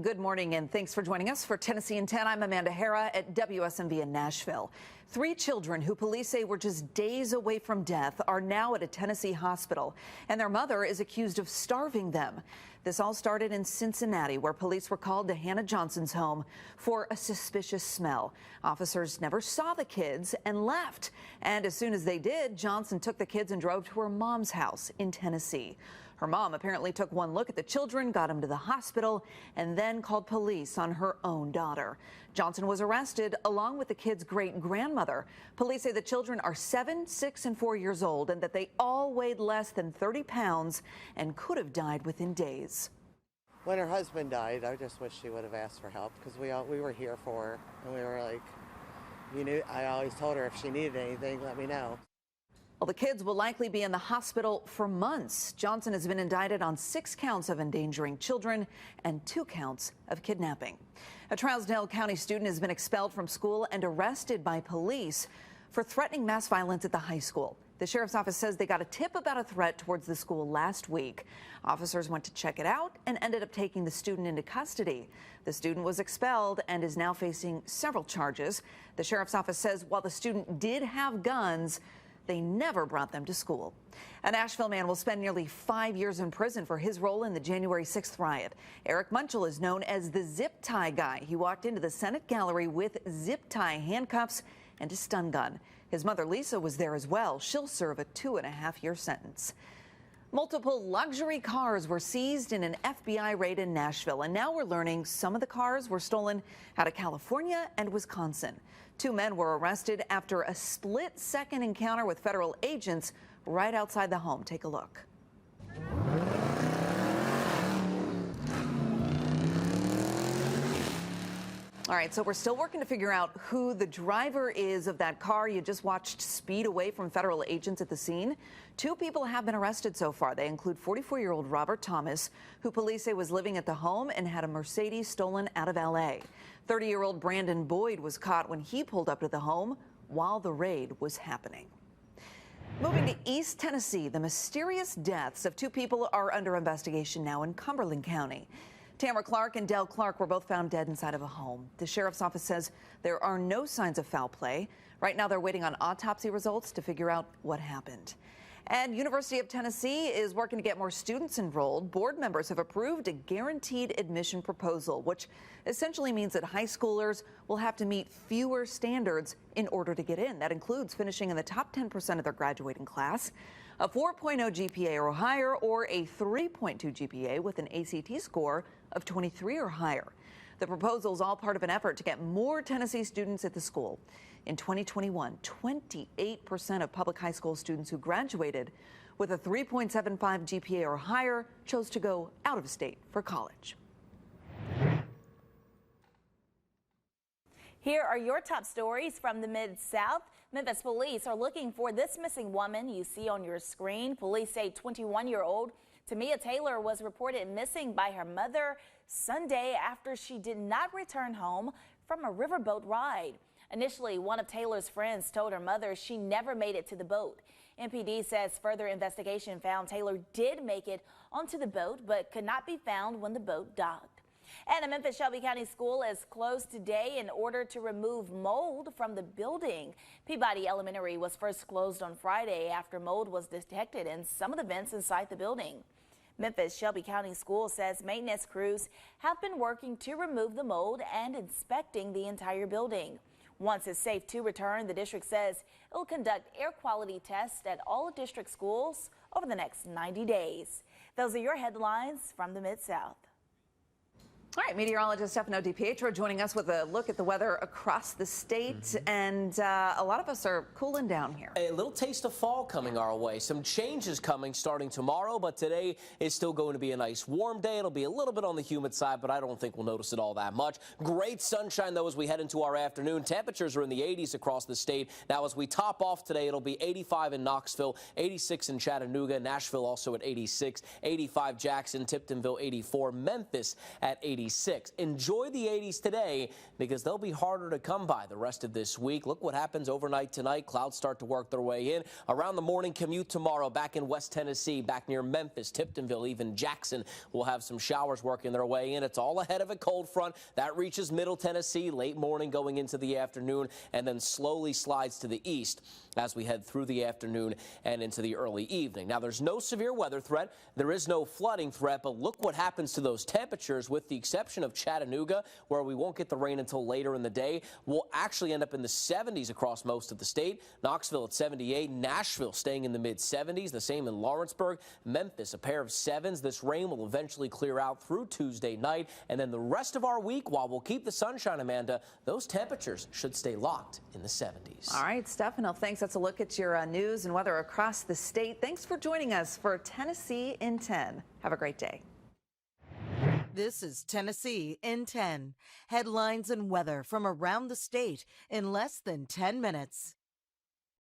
Good morning and thanks for joining us for Tennessee in 10. I'm Amanda Hara at WSMV in Nashville. 3 children who police say were just days away from death are now at a Tennessee hospital, and their mother is accused of starving them. This all started in Cincinnati, where police were called to Hannah Johnson's home for a suspicious smell. Officers never saw the kids and left. And as soon as they did, Johnson took the kids and drove to her mom's house in Tennessee. Her mom apparently took one look at the children, got them to the hospital, and then called police on her own daughter. Johnson was arrested along with the kids' great-grandmother. Police say the children are 7, 6, and 4 years old and that they all weighed less than 30 pounds and could have died within days. When her husband died, I just wish she would have asked for help because we were here for her, and we were like, I always told her if she needed anything, let me know. Well, the kids will likely be in the hospital for months. Johnson has been indicted on 6 counts of endangering children and 2 counts of kidnapping. A Trousdale County student has been expelled from school and arrested by police for threatening mass violence at the high school. The sheriff's office says they got a tip about a threat towards the school last week. Officers went to check it out and ended up taking the student into custody. The student was expelled and is now facing several charges. The sheriff's office says while the student did have guns, they never brought them to school. A Nashville man will spend nearly 5 years in prison for his role in the January 6th riot. Eric Munchel is known as the zip tie guy. He walked into the Senate gallery with zip tie handcuffs and a stun gun. His mother Lisa was there as well. She'll serve a 2.5-year sentence. Multiple luxury cars were seized in an FBI raid in Nashville, and now we're learning some of the cars were stolen out of California and Wisconsin. 2 men were arrested after a split-second encounter with federal agents right outside the home. Take a look. All right, so we're still working to figure out who the driver is of that car you just watched speed away from federal agents at the scene. 2 people have been arrested so far. They include 44-year-old Robert Thomas, who police say was living at the home and had a Mercedes stolen out of L.A. 30-year-old Brandon Boyd was caught when he pulled up to the home while the raid was happening. Moving to East Tennessee, the mysterious deaths of 2 people are under investigation now in Cumberland County. Tamara Clark and Dell Clark were both found dead inside of a home. The sheriff's office says there are no signs of foul play. Right now, they're waiting on autopsy results to figure out what happened. And University of Tennessee is working to get more students enrolled. Board members have approved a guaranteed admission proposal, which essentially means that high schoolers will have to meet fewer standards in order to get in. That includes finishing in the top 10% of their graduating class, a 4.0 GPA or higher, or a 3.2 GPA with an ACT score of 23 or higher. The proposal is all part of an effort to get more Tennessee students at the school. In 2021, 28% of public high school students who graduated with a 3.75 GPA or higher chose to go out of state for college. Here are your top stories from the Mid-South. Memphis police are looking for this missing woman you see on your screen. Police say 21-year-old Tamia Taylor was reported missing by her mother Sunday after she did not return home from a riverboat ride. Initially, one of Taylor's friends told her mother she never made it to the boat. MPD says further investigation found Taylor did make it onto the boat but could not be found when the boat docked. And a Memphis Shelby County school is closed today in order to remove mold from the building. Peabody Elementary was first closed on Friday after mold was detected in some of the vents inside the building. Memphis Shelby County School says maintenance crews have been working to remove the mold and inspecting the entire building. Once it's safe to return, the district says it will conduct air quality tests at all district schools over the next 90 days. Those are your headlines from the Mid-South. All right, meteorologist Stefano DiPietro joining us with a look at the weather across the state. And a lot of us are cooling down here. A little taste of fall coming our way. Some changes coming starting tomorrow, but today is still going to be a nice warm day. It'll be a little bit on the humid side, but I don't think we'll notice it all that much. Great sunshine, though, as we head into our afternoon. Temperatures are in the 80s across the state. Now, as we top off today, it'll be 85 in Knoxville, 86 in Chattanooga, Nashville also at 86, 85 Jackson, Tiptonville 84, Memphis at 86. 86. Enjoy the 80s today because they'll be harder to come by the rest of this week. Look what happens overnight tonight. Clouds start to work their way in. Around the morning commute tomorrow back in West Tennessee, back near Memphis, Tiptonville, even Jackson will have some showers working their way in. It's all ahead of a cold front that reaches Middle Tennessee late morning going into the afternoon and then slowly slides to the east as we head through the afternoon and into the early evening. Now, there's no severe weather threat. There is no flooding threat, but look what happens to those temperatures with the exception of Chattanooga, where we won't get the rain until later in the day. We'll actually end up in the 70s across most of the state. Knoxville at 78, Nashville staying in the mid-70s, the same in Lawrenceburg. Memphis, a pair of 7s. This rain will eventually clear out through Tuesday night, and then the rest of our week, while we'll keep the sunshine, Amanda, those temperatures should stay locked in the 70s. All right, Stefano, thanks. That's a look at your news and weather across the state. Thanks for joining us for Tennessee in 10. Have a great day. This is Tennessee in 10. Headlines and weather from around the state in less than 10 minutes.